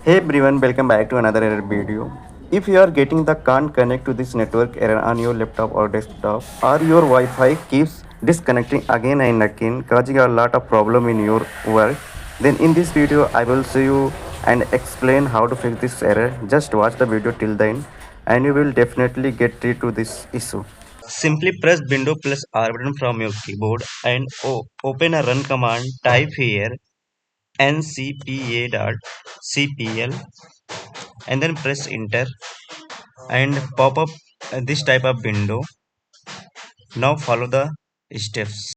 Hey everyone, welcome back to another error video. If you are getting the can't connect to this network error on your laptop or desktop, or your Wi-Fi keeps disconnecting again and again, causing a lot of problem in your work, then in this video I will show you and explain how to fix this error. Just watch the video till the end and you will definitely get rid to this issue. Simply press Window plus R button from your keyboard and open a run command. Type here ncpa.cpl and then press enter and pop up this type of window. Now follow the steps.